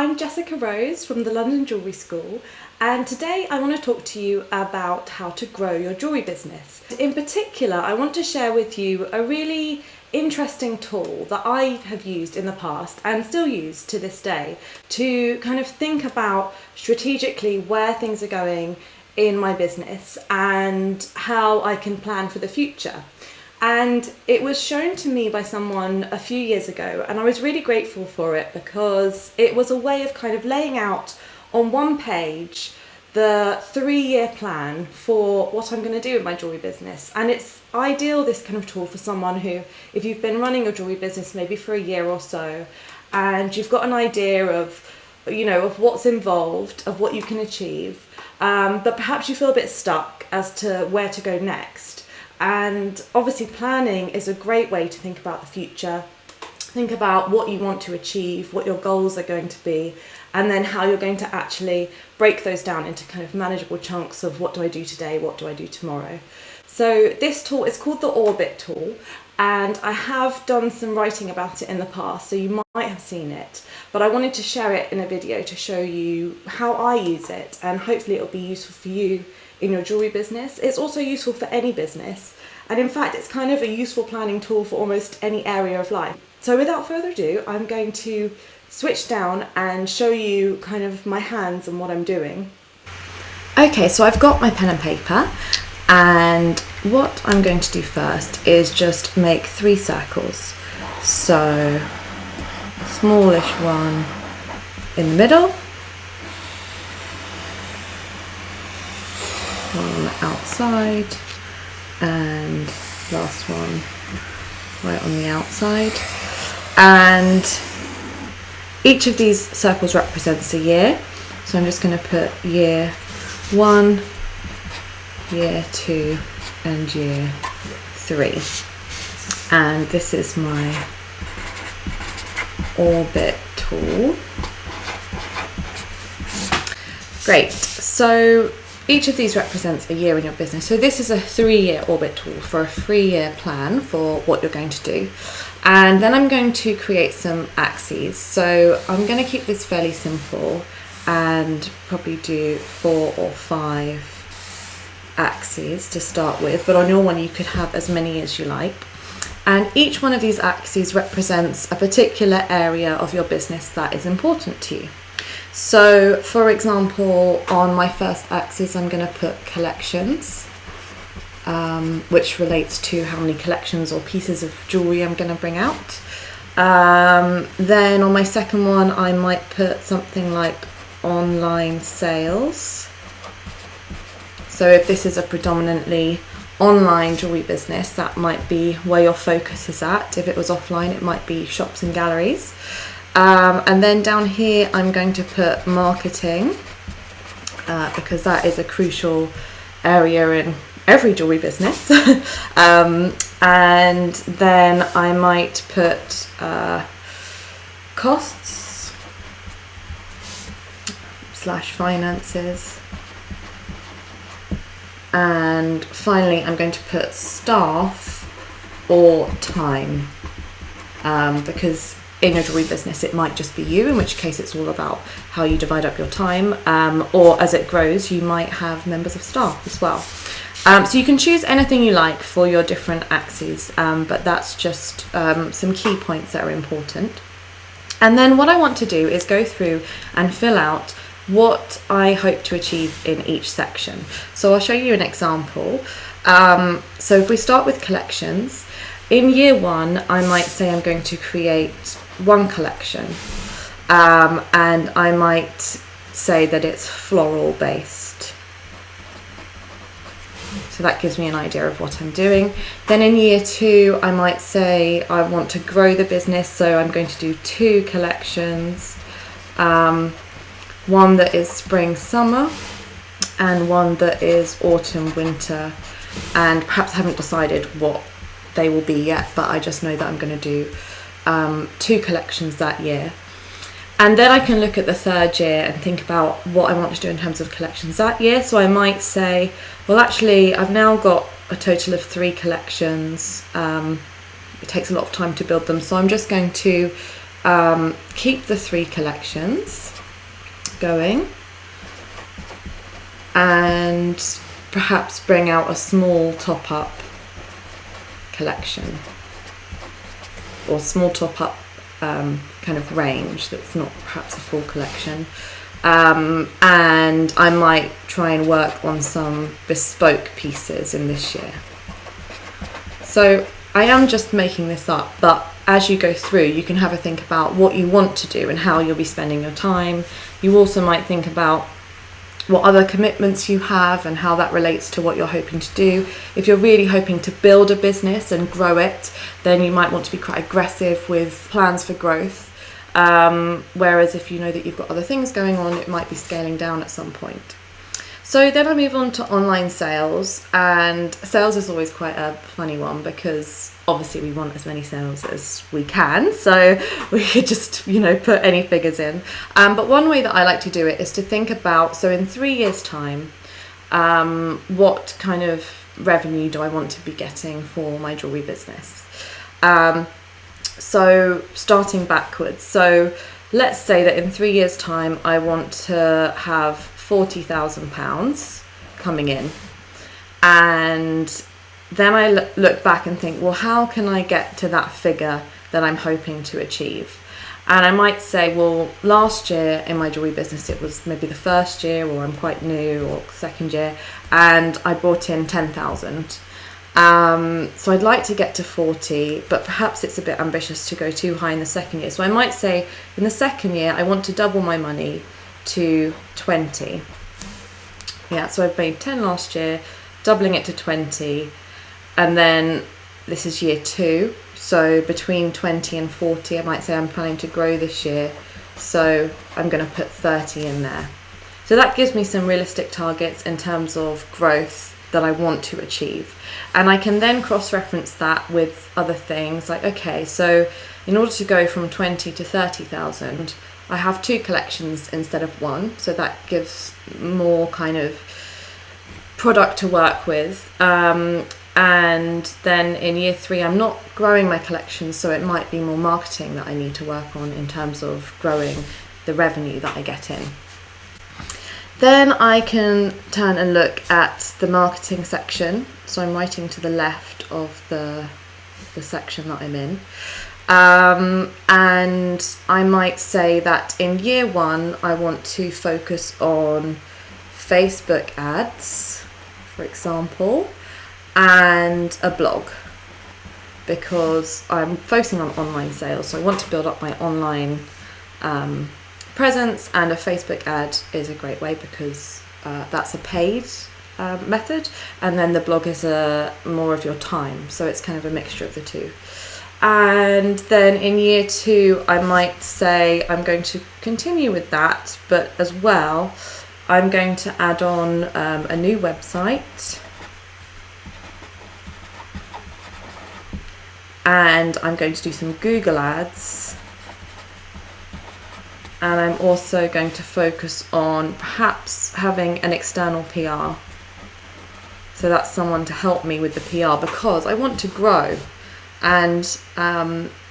I'm Jessica Rose from the London Jewellery School, and today I want to talk to you about how to grow your jewellery business. In particular, I want to share with you a really interesting tool that I have used in the past and still use to this day to kind of think about strategically where things are going in my business and how I can plan for the future. And it was shown to me by someone a few years ago, and I was really grateful for it because it was a way of kind of laying out on one page the 3-year plan for what I'm going to do in my jewellery business. And it's ideal, this kind of tool, for someone who, if you've been running your jewellery business maybe for a year or so, and you've got an idea of, of what's involved, of what you can achieve, but perhaps you feel a bit stuck as to where to go next. And obviously planning is a great way to think about the future, think about what you want to achieve, what your goals are going to be, and then how you're going to actually break those down into kind of manageable chunks of what do I do today, what do I do tomorrow. So this tool is called the Orbit tool, and I have done some writing about it in the past, so you might have seen it, but I wanted to share it in a video to show you how I use it, and hopefully it'll be useful for you in your jewellery business. It's also useful for any business, and in fact it's kind of a useful planning tool for almost any area of life. So without further ado, I'm going to switch down and show you kind of my hands and what I'm doing. Okay, so I've got my pen and paper, and what I'm going to do first is just make 3 circles. So a smallish one in the middle, one on the outside, and last one right on the outside. And each of these circles represents a year, so I'm just going to put year 1, year 2 and year 3, and this is my Orbit tool. Great, so each of these represents a year in your business. So this is a 3-year Orbit tool for a 3-year plan for what you're going to do. And then I'm going to create some axes. So I'm going to keep this fairly simple and probably do 4 or 5 axes to start with. But on your one you could have as many as you like. And each one of these axes represents a particular area of your business that is important to you. So, for example, on my first axis I'm going to put collections, which relates to how many collections or pieces of jewellery I'm going to bring out. Then on my second one I might put something like online sales. So if this is a predominantly online jewellery business, that might be where your focus is at. If it was offline, it might be shops and galleries. And then down here I'm going to put marketing, because that is a crucial area in every jewellery business. And then I might put costs / finances, and finally I'm going to put staff or time, because in your jewellery business it might just be you, in which case it's all about how you divide up your time, or as it grows you might have members of staff as well. So you can choose anything you like for your different axes, but that's just some key points that are important. And then what I want to do is go through and fill out what I hope to achieve in each section. So I'll show you an example. So if we start with collections, in year 1 I might say I'm going to create 1 collection, and I might say that it's floral based. So that gives me an idea of what I'm doing. Then in year 2 I might say I want to grow the business, so I'm going to do 2 collections, one that is spring summer and one that is autumn winter, and perhaps I haven't decided what they will be yet, but I just know that I'm going to do 2 collections that year. And then I can look at the 3rd year and think about what I want to do in terms of collections that year. So I might say, well actually I've now got a total of 3 collections. It takes a lot of time to build them, so I'm just going to keep the 3 collections going, and perhaps bring out a small top-up collection or small top-up kind of range that's not perhaps a full collection. And I might try and work on some bespoke pieces in this year. So I am just making this up, but as you go through, you can have a think about what you want to do and how you'll be spending your time. You also might think about what other commitments you have and how that relates to what you're hoping to do. If you're really hoping to build a business and grow it, then you might want to be quite aggressive with plans for growth. Whereas if you know that you've got other things going on, it might be scaling down at some point. So then I move on to online sales, and sales is always quite a funny one because obviously we want as many sales as we can, so we could just, put any figures in. But one way that I like to do it is to think about, so in 3 years' time, what kind of revenue do I want to be getting for my jewellery business? So starting backwards. So let's say that in 3 years' time, I want to have £40,000 coming in, and then I look back and think, well, how can I get to that figure that I'm hoping to achieve? And I might say, well, last year in my jewellery business, it was maybe the first year, or I'm quite new, or second year, and I brought in 10,000. So I'd like to get to 40, but perhaps it's a bit ambitious to go too high in the second year. So I might say in the second year, I want to double my money to 20. Yeah, so I've made 10 last year, doubling it to 20, and then this is year 2. So between 20 and 40, I might say I'm planning to grow this year, so I'm going to put 30 in there. So that gives me some realistic targets in terms of growth that I want to achieve. And I can then cross-reference that with other things like, okay, so in order to go from 20 to 30,000, I have 2 collections instead of 1, so that gives more kind of product to work with. And then in year 3, I'm not growing my collections, so it might be more marketing that I need to work on in terms of growing the revenue that I get in. Then I can turn and look at the marketing section. So I'm writing to the left of the section that I'm in. And I might say that in year 1, I want to focus on Facebook ads, for example, and a blog, because I'm focusing on online sales. So I want to build up my online presence, and a Facebook ad is a great way because that's a paid method, and then the blog is more of your time, so it's kind of a mixture of the two. And then in year 2, I might say I'm going to continue with that, but as well I'm going to add on a new website, and I'm going to do some Google ads. And I'm also going to focus on perhaps having an external PR. So that's someone to help me with the PR, because I want to grow. And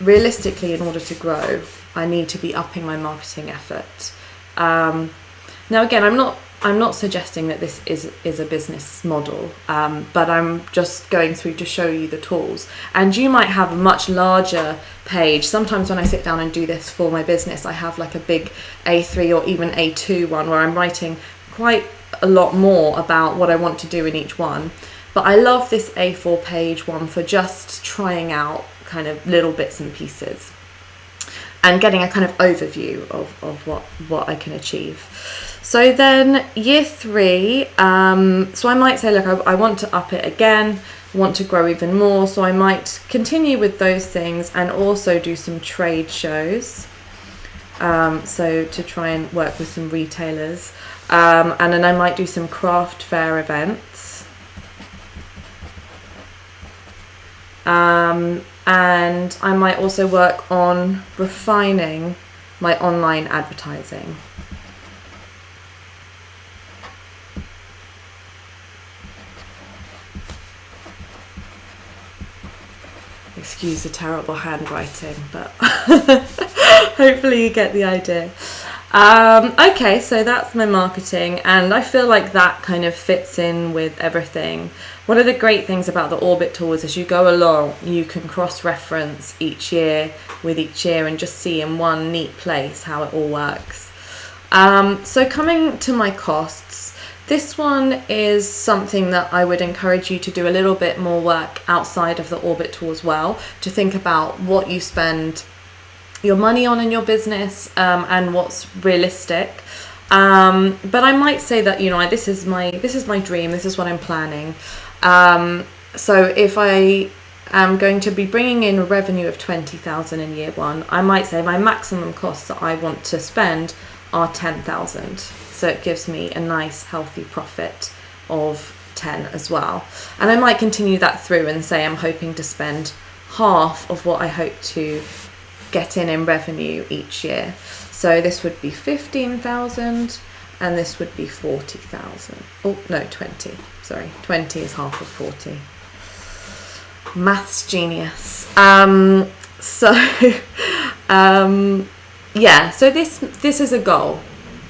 realistically, in order to grow, I need to be upping my marketing effort. Now, again, I'm not suggesting that this is a business model, but I'm just going through to show you the tools. And you might have a much larger page. Sometimes when I sit down and do this for my business, I have like a big A3 or even A2 one where I'm writing quite a lot more about what I want to do in each one. But I love this A4 page one for just trying out kind of little bits and pieces and getting a kind of overview of what I can achieve. So then year 3, so I might say, look, I want to up it again, want to grow even more, so I might continue with those things and also do some trade shows, so to try and work with some retailers, and then I might do some craft fair events, and I might also work on refining my online advertising. Excuse the terrible handwriting, but Hopefully you get the idea. Okay, so that's my marketing, and I feel like that kind of fits in with everything. One of the great things about the Orbit tool is as you go along, you can cross-reference each year with each year and just see in one neat place how it all works. So coming to my costs, this one is something that I would encourage you to do a little bit more work outside of the Orbit tool as well, to think about what you spend your money on in your business, and what's realistic. But I might say that, this is my dream, this is what I'm planning. So if I am going to be bringing in a revenue of 20,000 in year one, I might say my maximum costs that I want to spend are 10,000. So it gives me a nice healthy profit of 10 as well. And I might continue that through and say I'm hoping to spend half of what I hope to get in revenue each year. So this would be 15,000 and this would be 40,000. Oh no, 20. Sorry, 20 is half of 40. Maths genius. So this is a goal.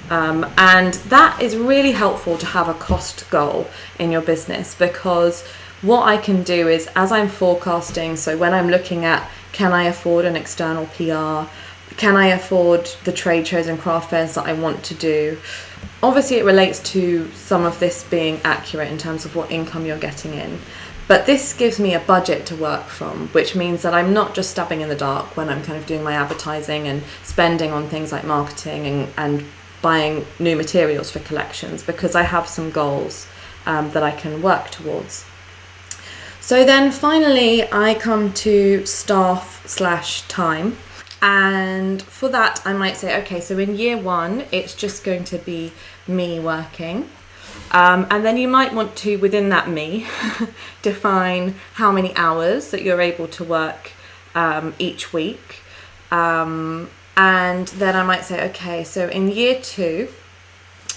And that is really helpful to have a cost goal in your business, because what I can do is, as I'm forecasting, so when I'm looking at, can I afford an external PR? Can I afford the trade shows and craft fairs that I want to do? Obviously, it relates to some of this being accurate in terms of what income you're getting in. But this gives me a budget to work from, which means that I'm not just stabbing in the dark when I'm kind of doing my advertising and spending on things like marketing and buying new materials for collections, because I have some goals that I can work towards. So then finally I come to staff/time, and for that I might say, okay, so in year one it's just going to be me working, and then you might want to, within that me, define how many hours that you're able to work each week, and then I might say, okay, so in year two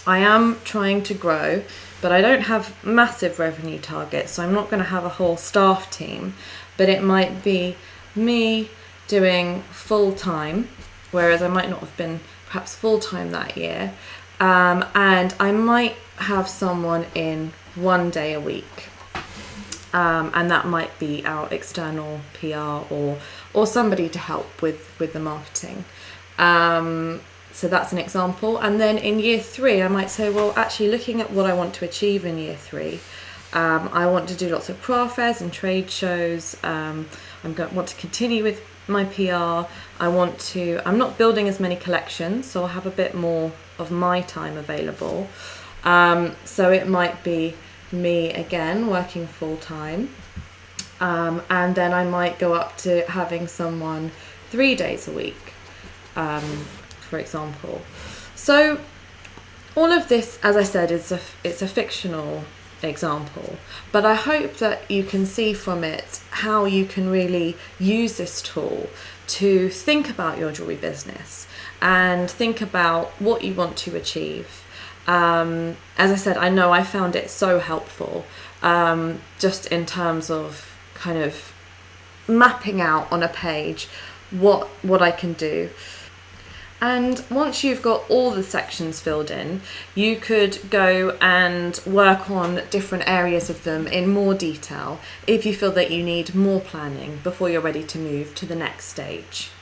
I am trying to grow, but I don't have massive revenue targets, so I'm not going to have a whole staff team, but it might be me doing full-time, whereas I might not have been perhaps full-time that year, and I might have someone in 1 day a week, and that might be our external PR or somebody to help with the marketing. So that's an example. And then in year three, I might say, well, actually looking at what I want to achieve in year three, I want to do lots of craft fairs and trade shows. Want to continue with my PR. I'm not building as many collections, so I'll have a bit more of my time available. So it might be me again working full time. And then I might go up to having someone 3 days a week, for example. So all of this, as I said, it's a fictional example, but I hope that you can see from it how you can really use this tool to think about your jewellery business and think about what you want to achieve. As I said, I know I found it so helpful, just in terms of kind of mapping out on a page what I can do. And once you've got all the sections filled in, you could go and work on different areas of them in more detail if you feel that you need more planning before you're ready to move to the next stage.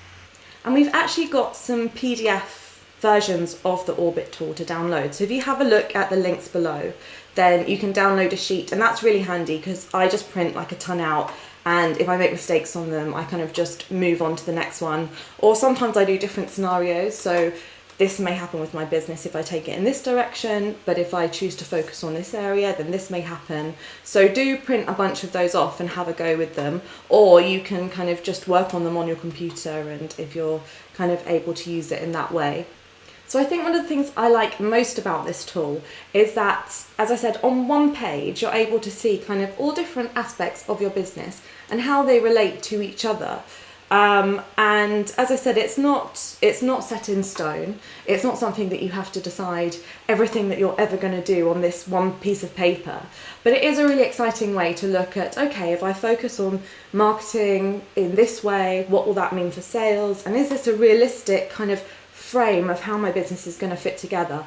And we've actually got some PDF versions of the Orbit tool to download. So if you have a look at the links below, then you can download a sheet, and that's really handy because I just print like a ton out, and if I make mistakes on them, I kind of just move on to the next one. Or sometimes I do different scenarios, so this may happen with my business if I take it in this direction, but if I choose to focus on this area, then this may happen. So do print a bunch of those off and have a go with them, or you can kind of just work on them on your computer, and if you're kind of able to use it in that way. So I think one of the things I like most about this tool is that, as I said, on one page you're able to see kind of all different aspects of your business and how they relate to each other. And as I said, it's not set in stone. It's not something that you have to decide everything that you're ever going to do on this one piece of paper. But it is a really exciting way to look at, okay, if I focus on marketing in this way, what will that mean for sales? And is this a realistic kind of frame of how my business is going to fit together?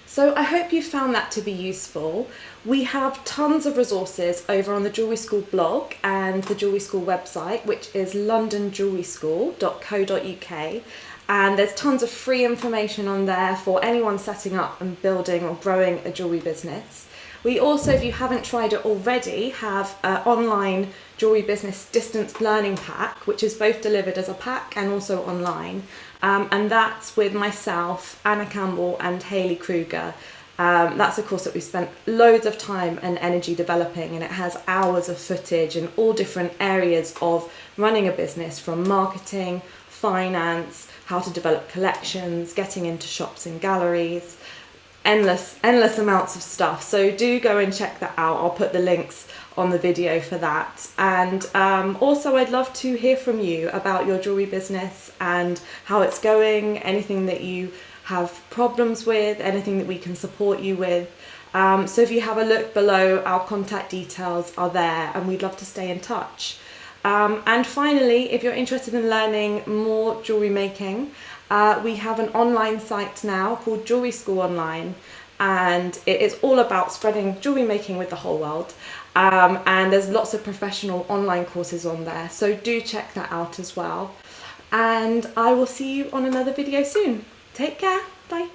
So I hope you found that to be useful. We have tons of resources over on the Jewellery School blog and the Jewellery School website, which is londonjewelleryschool.co.uk. And there's tons of free information on there for anyone setting up and building or growing a jewellery business. We also, if you haven't tried it already, have an online jewellery business distance learning pack, which is both delivered as a pack and also online. And that's with myself, Anna Campbell and Hayley Kruger. That's a course that we spent loads of time and energy developing, and it has hours of footage in all different areas of running a business, from marketing, finance, how to develop collections, getting into shops and galleries, endless amounts of stuff. So do go and check that out. I'll put the links on the video for that. And also I'd love to hear from you about your jewellery business and how it's going, anything that you have problems with, anything that we can support you with. So if you have a look below, our contact details are there, and we'd love to stay in touch. And finally, if you're interested in learning more jewellery making, we have an online site now called Jewellery School Online, and it is all about spreading jewellery making with the whole world. And there's lots of professional online courses on there, so do check that out as well. And I will see you on another video soon. Take care. Bye.